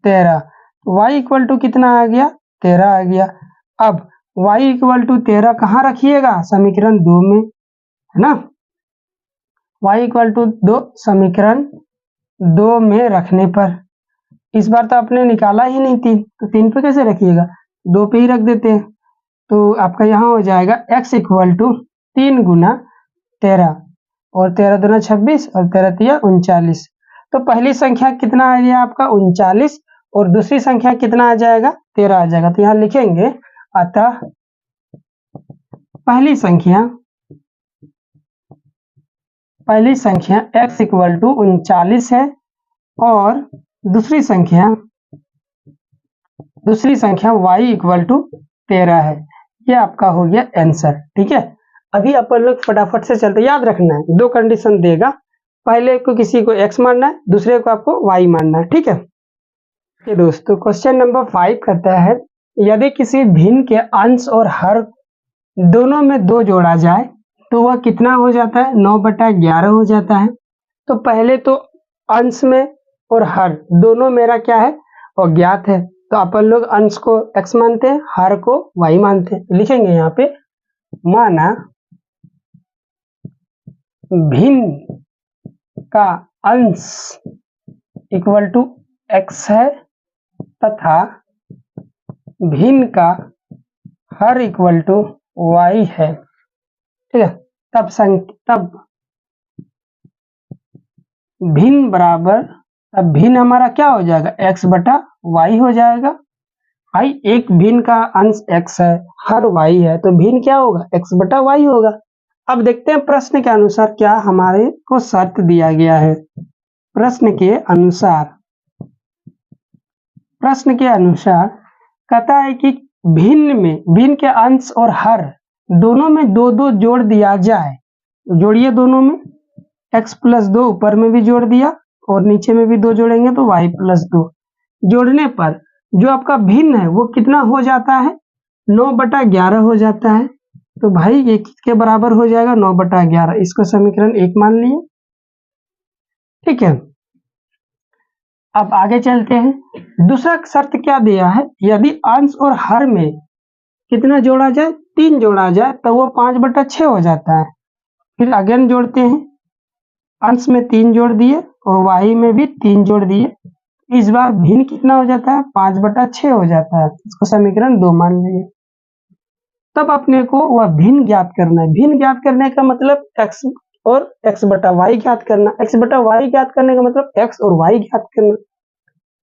13। y इक्वल टू कितना आ गया 13 आ गया। अब y इक्वल टू 13 कहाँ रखिएगा, समीकरण 2 में, है ना। y इक्वल टू 2 समीकरण 2 में रखने पर, इस बार तो आपने निकाला ही नहीं 3, तो 3 पे कैसे रखिएगा, 2 पे ही रख देते हैं। तो आपका यहाँ हो जाएगा x इक्वल टू 3 गुना 13, और 13 दूना 26 और 13 तिया 39। तो पहली संख्या कितना आ गया आपका 39, और दूसरी संख्या कितना आ जाएगा 13 आ जाएगा। तो यहाँ लिखेंगे, अतः पहली संख्या x इक्वल टू 39 है, और दूसरी संख्या y इक्वल टू 13 है। ये आपका हो गया आंसर। ठीक है, अभी अपन लोग फटाफट से चलते, याद रखना है 2 कंडीशन देगा, पहले को किसी को x मानना है, दूसरे को आपको y मानना है। ठीक है, तो दोस्तों क्वेश्चन नंबर 5 कहता है, यदि किसी भिन्न के अंश और हर दोनों में 2 जोड़ा जाए तो वह कितना हो जाता है, 9/11 हो जाता है। तो पहले तो अंश में और हर दोनों मेरा क्या है, और ज्ञात है, तो अपन लोग अंश को x मानते हैं, हर को y मानते हैं। लिखेंगे यहाँ पे, माना भिन्न का अंश इक्वल टू x है तथा भिन्न का हर इक्वल टू y है। ठीक है, तब भिन्न बराबर, अब भिन्न हमारा क्या हो जाएगा, x/y हो जाएगा। भाई एक भिन्न का अंश x है, हर y है, तो भिन्न क्या होगा, x/y होगा। अब देखते हैं प्रश्न के अनुसार क्या हमारे को शर्त दिया गया है। प्रश्न के अनुसार कहता है कि भिन्न के अंश और हर दोनों में 2-2 जोड़ दिया जाए। जोड़िए दोनों में, x+2 ऊपर में भी जोड़ दिया और नीचे में भी 2 जोड़ेंगे तो y+2। जोड़ने पर जो आपका भिन्न है वो कितना हो जाता है, 9/11 हो जाता है। तो भाई ये किसके बराबर हो जाएगा, 9/11। इसको समीकरण 1 मान लिए। ठीक है, अब आगे चलते हैं। दूसरा शर्त क्या दिया है, यदि अंश और हर में कितना जोड़ा जाए, 3 जोड़ा जाए, तो वो 5/6 हो जाता है। फिर अगेन जोड़ते हैं, अंश में 3 जोड़ दिए और y में भी 3 जोड़ दिए। इस बार भिन्न कितना हो जाता है, 5/6 हो जाता है। इसको समीकरण 2 मान लिए। तब अपने को वह भिन्न ज्ञात करना है। भिन्न ज्ञात करने का मतलब x और x/y ज्ञात करना। x/y ज्ञात करने का मतलब x और y ज्ञात करना।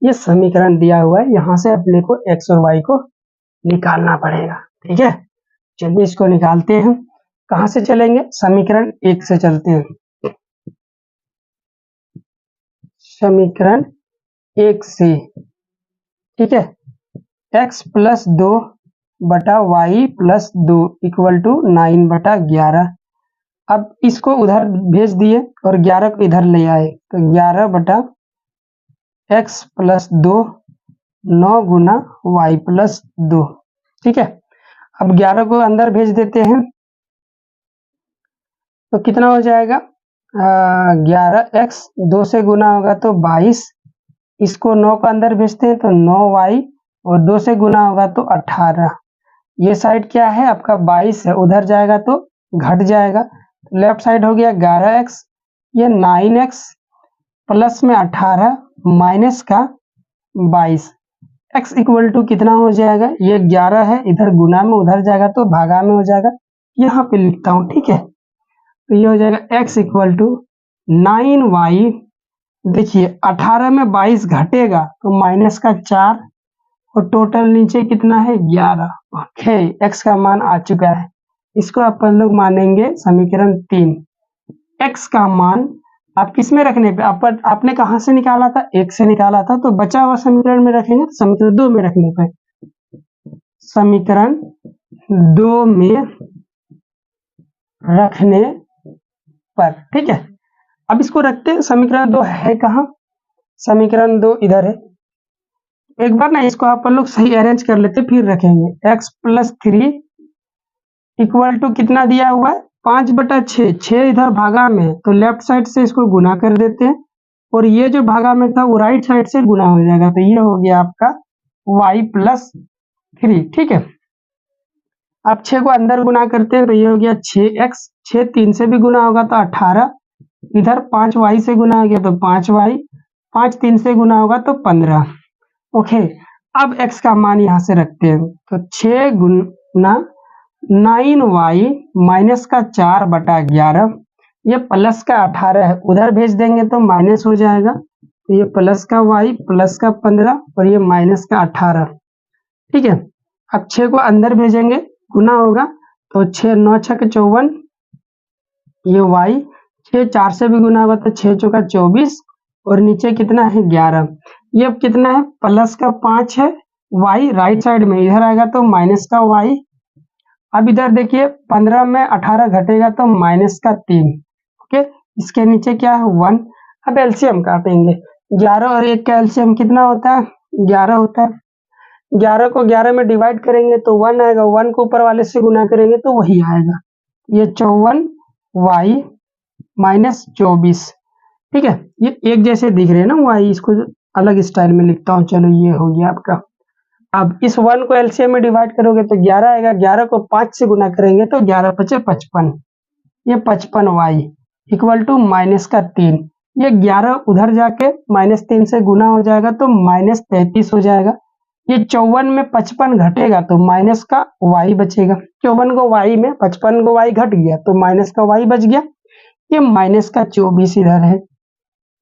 ये समीकरण दिया हुआ है, यहाँ से अपने को x और y को निकालना पड़ेगा। ठीक है, चलिए इसको निकालते हैं। कहाँ से चलेंगे, समीकरण 1 से चलते हैं। समीकरण 1 से, ठीक है, x+2 बटा y+2 इक्वल टू 9/11। अब इसको उधर भेज दिए और 11 को इधर ले आए, तो 11/x+2 9 गुना y+2। ठीक है, अब 11 को अंदर भेज देते हैं तो कितना हो जाएगा, 11x 2 से गुना होगा तो 22। इसको 9 को अंदर भेजते हैं तो 9y, और 2 से गुना होगा तो 18। ये साइड क्या है आपका 22 है, उधर जाएगा तो घट जाएगा। लेफ्ट साइड हो गया 11x, ये 9x प्लस में 18 माइनस का 22। x इक्वल टू कितना हो जाएगा, ये 11 है, इधर गुना में उधर जाएगा तो भागा में हो जाएगा। यहाँ पे लिखता हूँ, ठीक है, तो ये हो जाएगा x इक्वल टू 9y। देखिए 18 में 22 घटेगा तो -4, और टोटल नीचे कितना है 11। ओके, x का मान आ चुका है। इसको अपन लोग मानेंगे समीकरण 3। x का मान आप किस में रखने पे आपने कहाँ से निकाला था, 1 से निकाला था, तो बचा हुआ समीकरण में रखेंगे, समीकरण 2 में रखने पे, समीकरण 2 में रखने पर, ठीक है। अब इसको रखते हैं, समीकरण 2 है कहाँ, समीकरण 2 इधर है। एक बार ना इसको अपन लोग सही अरेंज कर लेते फिर रखेंगे। x + 3 इक्वल टू कितना दिया हुआ है 5/6, 6 इधर भागा में, तो लेफ्ट साइड से इसको गुना कर देते हैं, और ये जो भागा में था वो राइट साइड से गुना हो जाएगा, तो ये हो गया आपका y + 3, ठीक है। आप 6 को अंदर गुना करते हैं तो ये हो गया 6x, 6 3 से भी गुना होगा तो 18, इधर 5y से गुना हो गया तो 5y, 5 3 से गुना होगा तो 15। ओके, अब x का मान यहाँ से रखते हैं, तो 6 गुना 9y माइनस का 4/11, ये प्लस का 18 है, उधर भेज देंगे तो माइनस हो जाएगा, तो ये प्लस का y प्लस का 15 और ये माइनस का 18, ठीक है। अब 6 को अंदर भेजेंगे, गुना होगा तो 6 9 6 54, ये y, 6 4 से भी गुना होगा तो 6 चौका 24, और नीचे कितना है 11, ये अब कितना है प्लस का 5 है, y राइट साइड में इधर आएगा तो माइनस का y। अब इधर देखिए 15 में 18 घटेगा तो माइनस का 3, ओके, इसके नीचे क्या है 1। अब एलसीएम काटेंगे, 11 और 1 का एलसीएम कितना होता है 11 होता है, 11 को 11 में डिवाइड करेंगे तो 1 आएगा, 1 को ऊपर वाले से गुना करेंगे तो वही आएगा, ये 54y माइनस 24, ठीक है। ये एक जैसे दिख रहे हैं ना y, इसको अलग स्टाइल में लिखता हूँ, चलो ये हो गया आपका। अब इस 1 को एलसीएम में डिवाइड करोगे तो 11 आएगा, 11 को 5 से गुना करेंगे तो 11 × 5 = 55, ये 55y इक्वल टू माइनस का 3, ये 11 उधर जाके -3 से गुना हो जाएगा तो -33 हो जाएगा, ये 54 में 55 घटेगा तो माइनस का y बचेगा, 54 को y में 55 को y घट गया तो माइनस का y बच गया, ये माइनस का 24 इधर है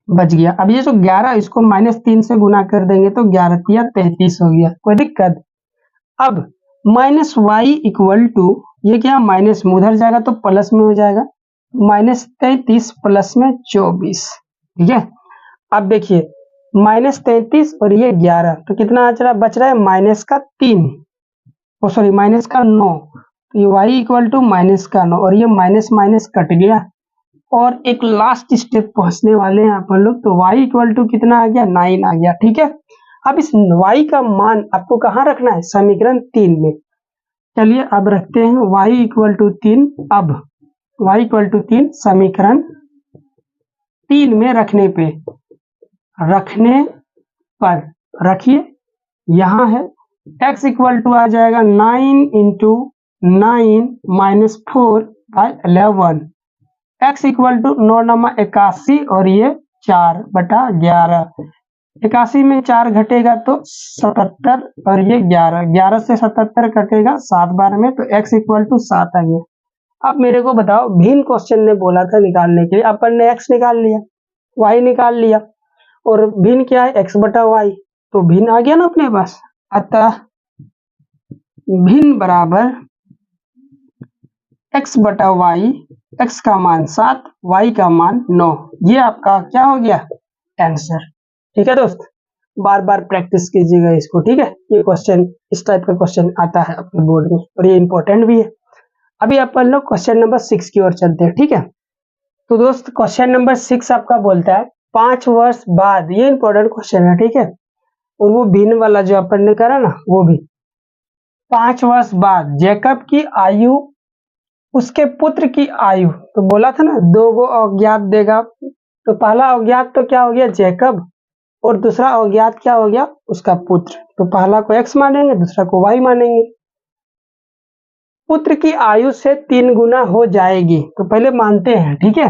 बच गया। अब ये जो 11 इसको -3 से गुना कर देंगे तो 11 × 3 = 33 हो गया, कोई दिक्कत। अब -y इक्वल टू, ये क्या माइनस में उधर जाएगा तो प्लस में हो जाएगा, -33 प्लस में 24, ठीक है। अब देखिए -33 और ये 11, तो कितना बच रहा है माइनस का 3, ओ सॉरी माइनस का 9, तो ये y इक्वल टू माइनस का 9, और ये माइनस माइनस कट गया, और एक लास्ट स्टेप पहुंचने वाले हैं अपन लोग, तो y इक्वल टू कितना आ गया 9 आ गया, ठीक है। अब इस y का मान आपको कहाँ रखना है समीकरण 3 में, चलिए अब रखते हैं y इक्वल टू 3। अब y इक्वल टू 3 समीकरण 3 में रखने पर रखिए, यहाँ है x इक्वल टू आ जाएगा 9 × 9 - 4/11, x इक्वल टू 9 9 81, और ये 4/11, 81 में 4 घटेगा तो 77, और ये 11 से 77 कटेगा 7 बार में, तो x इक्वल टू 7 आ गया। अब मेरे को बताओ, भिन्न क्वेश्चन ने बोला था निकालने के लिए, अपन ने x निकाल लिया, y निकाल लिया, और भिन्न क्या है x/y, तो भिन्न आ गया ना अपने पास, अतः भिन्न बराबर x/y, x का मान 7, y का मान 9, ये आपका क्या हो गया आंसर, ठीक है दोस्त। बार बार प्रैक्टिस कीजिएगा इसको, ठीक है। ये क्वेश्चन इस टाइप का क्वेश्चन आता है अपने बोर्ड में, और ये इंपॉर्टेंट भी है। अभी अपन लोग क्वेश्चन नंबर 6 की ओर चलते हैं, ठीक है। तो दोस्त क्वेश्चन नंबर 6 आपका बोलता है 5 वर्ष बाद, ये इंपॉर्टेंट क्वेश्चन है, ठीक है, और वो भिन्न वाला जो अपन ने करा ना वो भी, 5 वर्ष बाद जैकब की आयु उसके पुत्र की आयु, तो बोला था ना 2 गो अज्ञात देगा, तो पहला अज्ञात तो क्या हो गया जैकब, और दूसरा अज्ञात क्या हो गया उसका पुत्र, तो पहला को x मानेंगे दूसरा को y मानेंगे। पुत्र की आयु से 3 गुना हो जाएगी, तो पहले मानते हैं, ठीक है।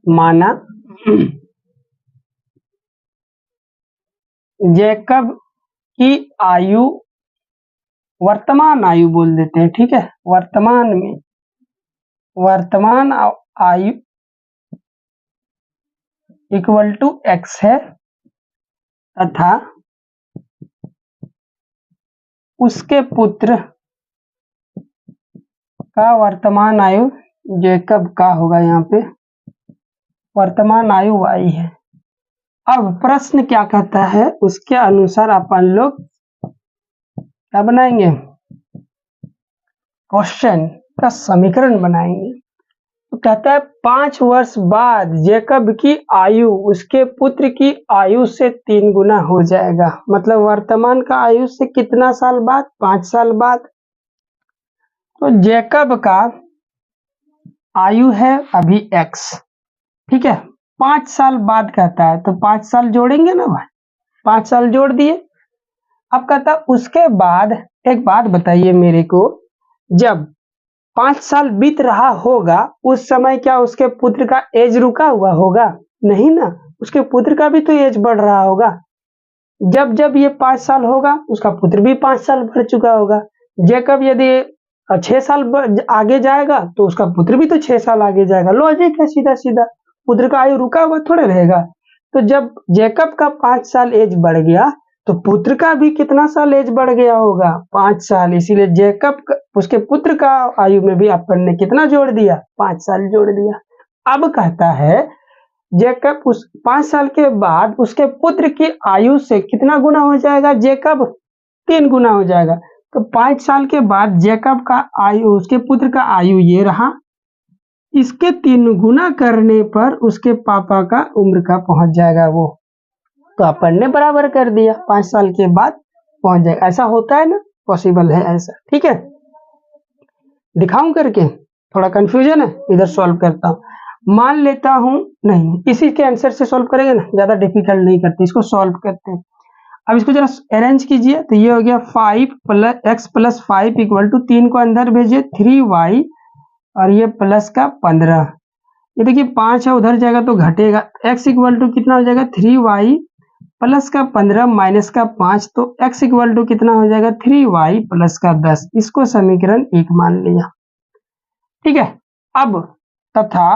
माना जैकब की आयु, वर्तमान आयु बोल देते हैं, ठीक है, वर्तमान आयु इक्वल टू x है, तथा उसके पुत्र का वर्तमान आयु, जेकब का होगा यहाँ पे, वर्तमान आयु y है। अब प्रश्न क्या कहता है, उसके अनुसार अपन लोग क्या बनाएंगे, क्वेश्चन का समीकरण बनाएंगे। तो कहता है 5 वर्ष बाद जेकब की आयु उसके पुत्र की आयु से 3 गुना हो जाएगा। मतलब वर्तमान का आयु से कितना साल बाद, 5 साल बाद। तो जेकब का आयु है अभी x, ठीक है, 5 साल बाद कहता है, तो 5 साल जोड़ेंगे ना भाई, 5 साल जोड़ दिए। अब कहता है उसके बाद, एक बात बताइए मेरे को, जब 5 साल बीत रहा होगा उस समय क्या उसके पुत्र का एज रुका हुआ होगा? नहीं ना, उसके पुत्र का भी तो एज बढ़ रहा होगा। जब जब ये 5 साल होगा उसका पुत्र भी 5 साल बढ़ चुका होगा। जेकब यदि 6 साल आगे जाएगा तो उसका पुत्र भी तो 6 साल आगे जाएगा। लॉजिक है सीधा सीधा, पुत्र का आयु रुका हुआ थोड़े रहेगा। तो जब जेकब का 5 साल एज बढ़ गया तो पुत्र का भी कितना साल एज बढ़ गया होगा, 5 साल। इसीलिए जेकब उसके पुत्र का आयु में भी अपन ने कितना जोड़ दिया, 5 साल जोड़ दिया। अब कहता है जेकब उस 5 साल के बाद उसके पुत्र की आयु से कितना गुना हो जाएगा, जेकब 3 गुना हो जाएगा। तो 5 साल के बाद जेकब का आयु, उसके पुत्र का आयु ये रहा, इसके 3 गुना करने पर उसके पापा का उम्र का पहुंच जाएगा वो। तो अपन ने बराबर कर दिया, 5 साल के बाद पहुंच जाएगा। ऐसा होता है ना, पॉसिबल है ऐसा, ठीक है। दिखाऊं करके, थोड़ा कंफ्यूजन है, इधर सॉल्व करता हूं। मान लेता हूं, नहीं इसी के आंसर से सॉल्व करेंगे ना, ज्यादा डिफिकल्ट नहीं करते, इसको सॉल्व करते हैं। अब इसको जरा अरेंज कीजिए। तो ये हो गया 5 + x + 5 = 3 को अंदर भेजिए 3y, और ये प्लस का 15। ये देखिए 5 है, उधर जाएगा तो घटेगा। x = कितना हो जाएगा, 3y प्लस का 15 माइनस का 5, तो x = कितना हो जाएगा, 3y प्लस का 10। इसको समीकरण 1 मान लिया, ठीक है। अब तथा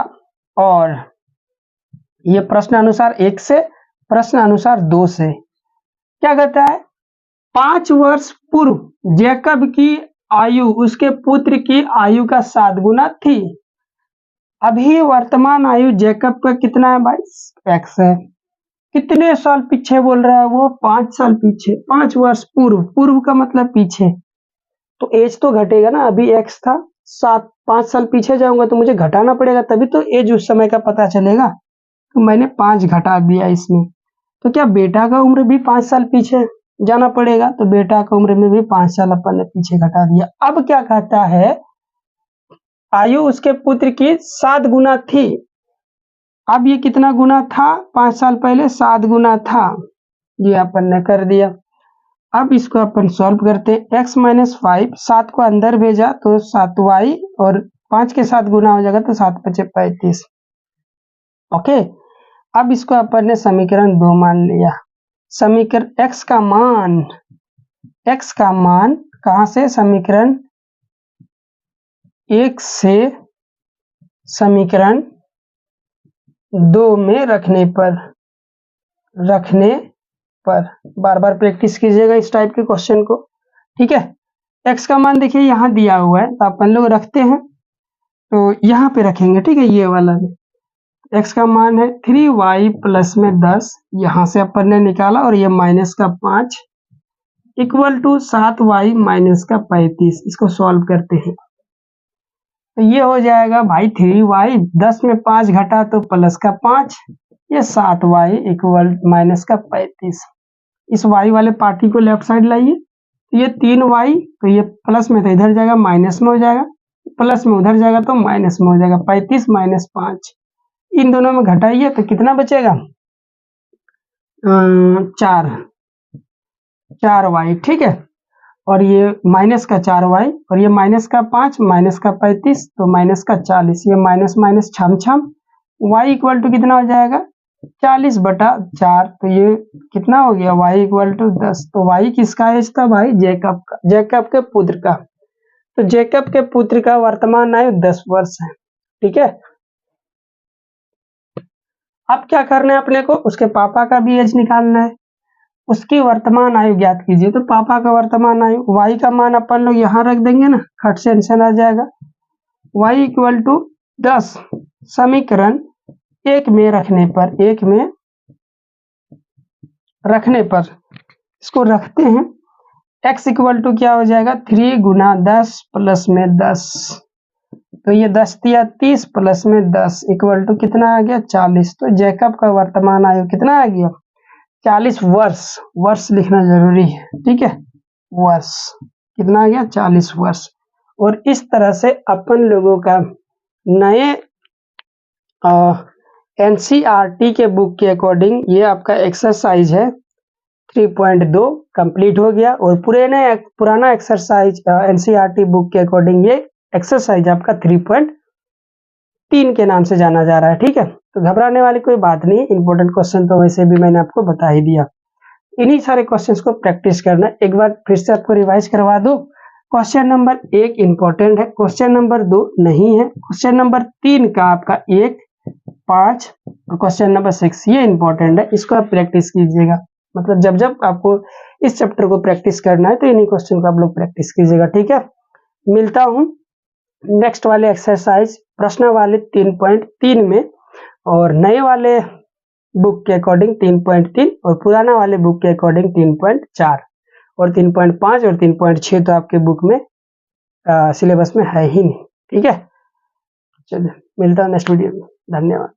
और ये प्रश्न अनुसार 1 से, प्रश्न अनुसार 2 से क्या कहता है, 5 वर्ष पूर्व जेकब की आयु उसके पुत्र की आयु का 7 गुना थी। अभी वर्तमान आयु जेकब का कितना है भाई, x है। कितने साल पीछे बोल रहा है वो, 5 साल पीछे, 5 वर्ष पूर्व, पूर्व का मतलब पीछे, तो एज तो घटेगा ना। अभी x था 7, 5 साल पीछे जाऊंगा तो मुझे घटाना पड़ेगा, तभी तो एज उस समय का पता चलेगा। तो मैंने 5 घटा दिया इसमें। तो क्या बेटा का उम्र भी 5 साल पीछे जाना पड़ेगा, तो बेटा का उम्र में भी 5 साल अपन ने पीछे घटा दिया। अब क्या कहता है, आयु उसके पुत्र की 7 गुना थी। अब ये कितना गुना था, 5 साल पहले 7 गुना था, ये अपन ने कर दिया। अब इसको अपन सॉल्व करते हैं। x - 5, 7 को अंदर भेजा तो 7y, और 5 के साथ गुना हो जाएगा तो 7 × 5 = 35। ओके, अब इसको अपन ने समीकरण 2 मान लिया। समीकरण x का मान कहां से, समीकरण 1 से समीकरण 2 में रखने पर बार बार प्रैक्टिस कीजिएगा इस टाइप के क्वेश्चन को, ठीक है। x का मान देखिए यहाँ दिया हुआ है, तो अपन लोग रखते हैं, तो यहाँ पे रखेंगे, ठीक है। ये वाला भी x का मान है 3y प्लस में 10, यहाँ से अपन ने निकाला, और ये माइनस का 5 = 7y माइनस का 35। इसको सॉल्व करते हैं तो ये हो जाएगा भाई 3y, 10 में 5 घटा तो प्लस का 5, ये 7y माइनस का 35। इस y वाले पार्टी को लेफ्ट साइड लाइए, तो ये 3y, तो ये प्लस में तो इधर जाएगा माइनस में हो जाएगा, प्लस में उधर जाएगा तो माइनस में हो जाएगा। 35 - 5, इन दोनों में घटाइए तो कितना बचेगा, 4y, ठीक है। और ये माइनस का 4y, और ये माइनस का 5, माइनस का 35, तो माइनस का 40, ये माइनस माइनस छम छम, y = कितना हो जाएगा, 40/4, तो ये कितना हो गया, y = 10। तो y किसका एज था भाई, जेकब का, जेकब के पुत्र का। तो जेकब के पुत्र का वर्तमान आयु 10 वर्ष है, ठीक है। अब क्या करना है अपने को, उसके पापा का भी एज निकालना है। उसकी वर्तमान आयु ज्ञात कीजिए। तो पापा का वर्तमान आयु, y का मान अपन लोग यहाँ रख देंगे ना, खट से आंसर आ जाएगा y इक्वल टू 10 समीकरण एक में रखने पर इसको रखते हैं। x इक्वल टू क्या हो जाएगा 3 गुना 10 प्लस में 10, तो ये 10 दिया 30 प्लस में 10 इक्वल टू कितना आ गया 40। तो जैकब का वर्तमान आयु कितना आ गया 40 वर्ष। वर्ष लिखना जरूरी है, ठीक है, वर्ष कितना आ गया 40 वर्ष। और इस तरह से अपन लोगों का नए एनसीईआरटी के बुक के अकॉर्डिंग ये आपका एक्सरसाइज है 3.2 कंप्लीट हो गया। और पुराना एक्सरसाइज एनसीईआरटी बुक के अकॉर्डिंग ये एक्सरसाइज आपका 3.3 के नाम से जाना जा रहा है, ठीक है। तो घबराने वाली कोई बात नहीं, इंपॉर्टेंट क्वेश्चन तो वैसे भी मैंने आपको बता ही दिया। इन्हीं सारे क्वेश्चंस को प्रैक्टिस करना, एक बार फिर से आपको रिवाइज करवा दो। क्वेश्चन नंबर 1 इंपॉर्टेंट है, क्वेश्चन नंबर 2 नहीं है, क्वेश्चन नंबर 3 का आपका 1, 5 और क्वेश्चन नंबर 6 ये इंपॉर्टेंट है, इसको आप प्रैक्टिस कीजिएगा। मतलब जब जब आपको इस चैप्टर को प्रैक्टिस करना है तो इन्हीं क्वेश्चन को आप लोग प्रैक्टिस कीजिएगा, ठीक है। मिलता हूँ नेक्स्ट वाले एक्सरसाइज प्रश्न वाले 3.3 में, और नए वाले बुक के अकॉर्डिंग 3.3 और पुराना वाले बुक के अकॉर्डिंग 3.4 और 3.5 और 3.6 तो आपके बुक में सिलेबस में है ही नहीं, ठीक है। चलिए मिलता हूँ नेक्स्ट वीडियो में, धन्यवाद।